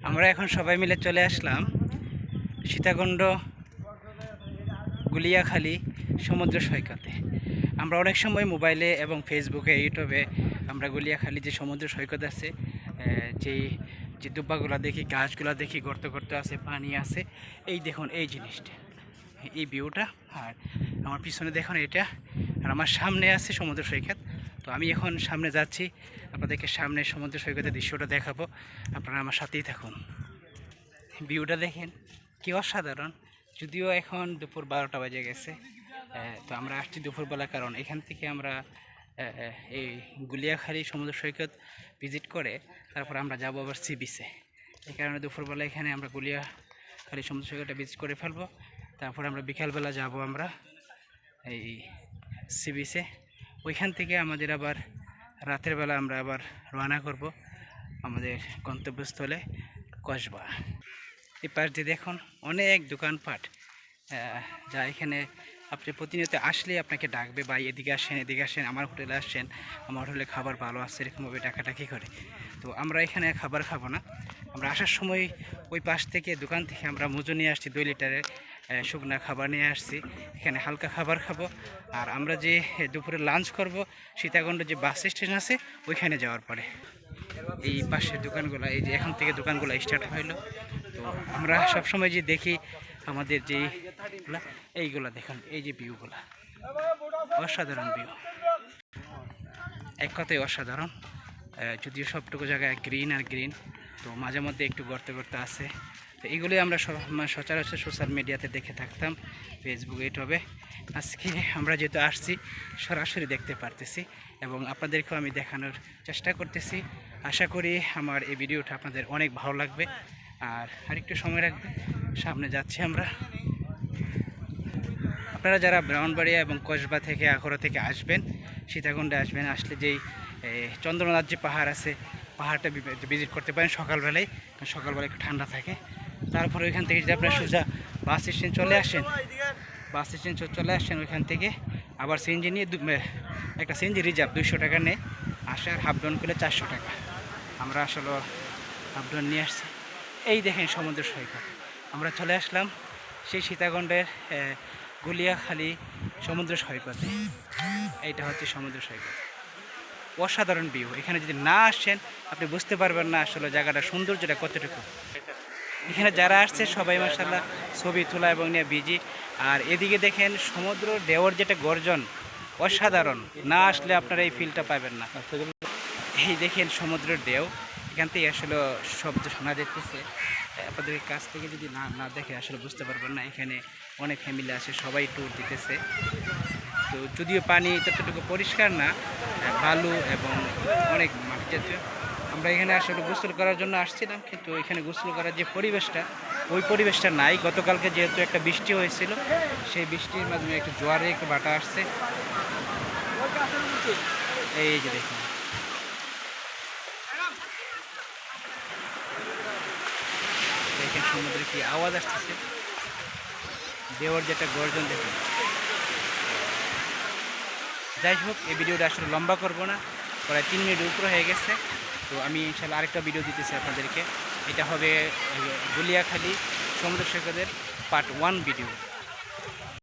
আমরা এখন সবাই মিলে চলে আসলাম সীতাকুণ্ড গুলিয়াখালী সমুদ্র সৈকতে। আমরা অনেক সময় মোবাইলে এবং ফেসবুকে ইউটিউবে আমরা গুলিয়াখালী যে সমুদ্র সৈকত আছে, যেই যে দুব্বাগুলো দেখি, গাছগুলো দেখি, গর্ত গর্ত আছে, পানি আছে। এই দেখুন এই জিনিসটা, এই ভিউটা। আর আমার পিছনে দেখুন এটা, আর আমার সামনে আছে সমুদ্র সৈকত। তো আমি এখন সামনে যাচ্ছি, আপনাদেরকে সামনে সমুদ্র সৈকতের দৃশ্যটা দেখাবো। আপনারা আমার সাথেই থাকুন। ভিউটা দেখেন কি অসাধারণ। যদিও এখন দুপুর 12টা বাজে গেছে, তো আমরা আসছি দুপুরবেলা, কারণ এখান থেকে আমরা এই গুলিয়াখালী সমুদ্র সৈকত ভিজিট করে তারপর আমরা যাবো আবার সি বিচে। এই কারণে দুপুরবেলা এখানে আমরা গুলিয়াখালী সমুদ্র সৈকতটা ভিজিট করে ফেলবো। তারপর আমরা বিকালবেলা যাব আমরা এই সি বিচে। ওইখান থেকে আমাদের আবার রাতের বেলা আমরা আবার রওনা করব আমাদের গন্তব্যস্থলে কসবা। এই পাশ দিয়ে দেখুন অনেক দোকানপাট, যা এখানে আপনি প্রতিনিয়ত আসলে আপনাকে ডাকবে, বা এদিকে আসেন, এদিকে আসেন, আমার হোটেলে আসছেন, আমার হোটেলে খাবার ভালো আসছে, এরকমভাবে ডাকাডাকি করে। তো আমরা এখানে খাবার খাবো না, আমরা আসার সময় ওই পাশ থেকে দোকান থেকে আমরা মজু নিয়ে আসছি, 2 লিটারের শুকনা খাবার নিয়ে আসছি। এখানে হালকা খাবার খাবো। আর আমরা যে দুপুরে লাঞ্চ করব সীতাকুণ্ড যে বাস স্টেশন আছে ওইখানে যাওয়ার পরে। এই পাশের দোকানগুলো, এই যে এখান থেকে দোকানগুলো স্টার্ট হইলো। তো আমরা সবসময় যে দেখি আমাদের যে এইগুলা দেখুন, এই যে ভিউগুলা, অসাধারণ ভিউ, এক কথায় অসাধারণ। যদিও সবটুকু জায়গায় গ্রিন আর গ্রিন, তো মাঝে মধ্যে একটু গর্তে গর্তে আছে। তো এইগুলোই আমরা সচরাচর সোশ্যাল মিডিয়াতে দেখে থাকতাম, ফেসবুক, ইউটিউবে। আজকে আমরা যেহেতু আসছি সরাসরি দেখতে পারতেছি এবং আপনাদেরকেও আমি দেখানোর চেষ্টা করতেছি। আশা করি আমার এই ভিডিওটা আপনাদের অনেক ভালো লাগবে। আর আরেকটু সময় রাখবে, সামনে যাচ্ছি আমরা। আপনারা যারা ব্রাহ্মণবাড়িয়া এবং কসবা থেকে, আখড়া থেকে আসবেন, সীতাকুণ্ডে আসবেন, আসলে যেই চন্দ্রনাথ যে পাহাড় আছে, পাহাড়টা ভিজিট করতে পারেন সকালবেলায়। সকালবেলা একটু ঠান্ডা থাকে। তারপরে ওইখান থেকে যদি আপনারা সোজা বাস স্ট্যান্ড চলে আসেন, ওইখান থেকে আবার সিএনজি নিয়ে একটা সিএনজি রিজার্ভ 200 টাকা নেয়, আসার হাফ ডাউন করলে 400 টাকা। আমরা আসলে হাফ ডাউন নিয়ে আসছি। এই দেখেন সমুদ্র সৈকত, আমরা চলে আসলাম সেই সীতাকুণ্ডের গুলিয়াখালী সমুদ্র সৈকতে। এইটা হচ্ছে সমুদ্র সৈকত, অসাধারণ ভিউ। এখানে যদি না আসেন আপনি বুঝতে পারবেন না আসলে জায়গাটা সৌন্দর্যটা কতটুকু। এখানে যারা আসছে সবাই মাশাআল্লাহ ছবি তোলা এবং নিয়ে বিজি। আর এদিকে দেখেন সমুদ্র ঢেউর যেটা গর্জন, অসাধারণ। না আসলে আপনারা এই ফিলটা পাবেন না। এই দেখেন সমুদ্রের ঢেউ, এখান থেকে আসলে শব্দ শোনা যাচ্ছে। আপনাদের কাছ থেকে যদি না দেখে আসলে বুঝতে পারবেন না। এখানে অনেক ফ্যামিলি আছে, সবাই ট্যুর দিতেছে। তো যদিও পানি ততটুকু পরিষ্কার না, বালু এবং অনেক মাটি জাতীয়। আমরা এখানে আসলে গোসল করার জন্য আসছিলাম, কিন্তু এখানে গোসল করার যে পরিবেশটা, ওই পরিবেশটা নাই। গতকালকে যেহেতু একটা বৃষ্টি হয়েছিল, সেই বৃষ্টির মাধ্যমে একটু জোয়ারে একটু বাটা আসছে। এই যে দেখুন, দেখেন সমুদ্রে কি আওয়াজ আসতেছে, দেওয়ার যেটা গর্জন দেখুন। যাই হোক, এই ভিডিওটা আসলে লম্বা করব না, প্রায় 3 মিনিট উপরে হয়ে গেছে। তো আমি ইনশাআল্লাহ আরেকটা ভিডিও দিতেছি আপনাদেরকে। এটা হবে গুলিয়াখালী সমুদ্র সৈকতের পার্ট 1 ভিডিও।